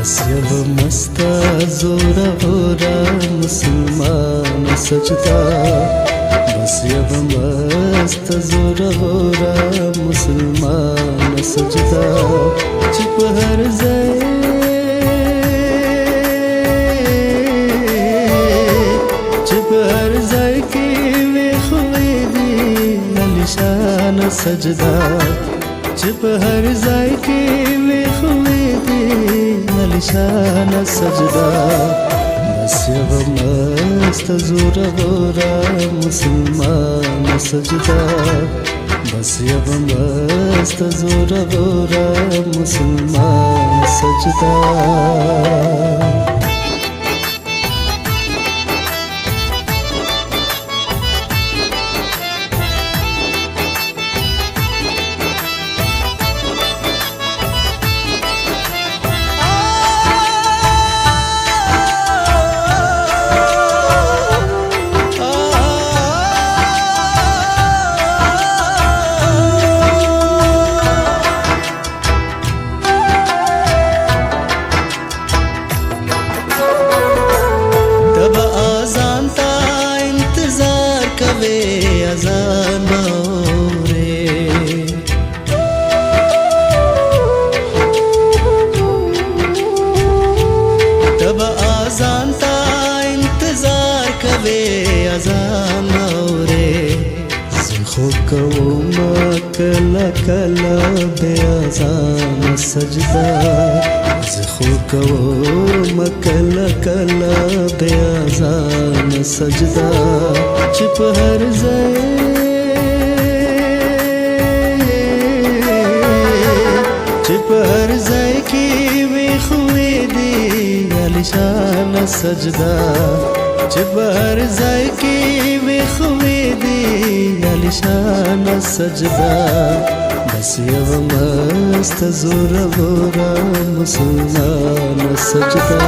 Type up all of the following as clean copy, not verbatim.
بس یو مستا زورا ورا مسلمان سجدا بس یو مستا زورا ورا مسلمان سجدا چې په هر ځای چې په هر ځای کې وي خوې دي نشان سجدا چې په هر ځای کې وي خوې دي نشان سجدا بس یو مستا زورا ورا مسلمان سجدا بس یو مستا زورا ورا مسلمان سجدا अज़ान बाओरे तब आज़ान ता इंतजार कवे अज़ान बाओरे ज़िखो कवमा कला कला बे अज़ान सजदा ज़िखो कवमा कला कला बे अज़ान सजदा چې په هر ځای چې په هر ځای کې وي خوې دي عالیشان سجدا چې په هر ځای کې وي خوې دي عالیشان سجدا بس یو مستا زورا ورا مسلمان سجدا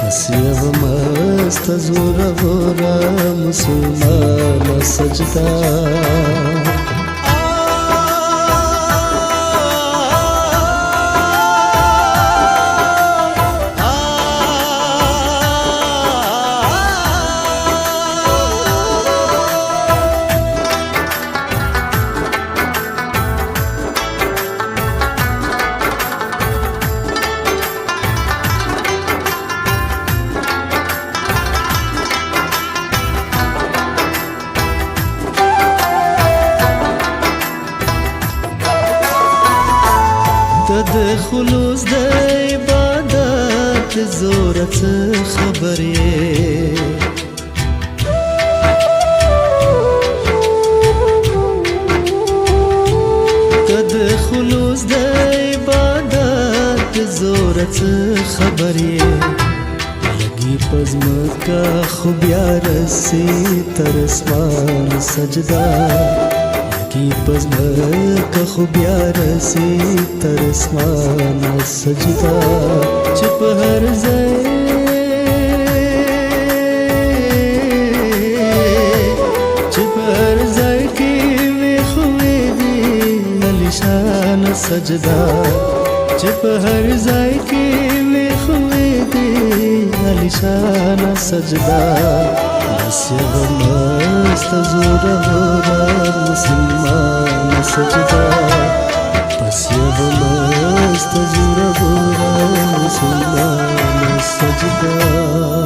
بس یو مستا زورا ورا مسلمان سجدا د خلوص د عبادت زورت خبر یې د خلوص د عبادت زورت خبر یې لګي پزمکا خو بیا رسي تر اسمان سجدا की पज़मक खो बया रसी तर आसमान सजदा چې په هر ځای چې په هر ځای کې وي خوې دي عالیشان سجدا چې په هر ځای کې وي خوې دي عالیشان سجدا بس یو مستا زورا ورا مسلمان سجدا بس یو مستا زورا ورا مسلمان سجدا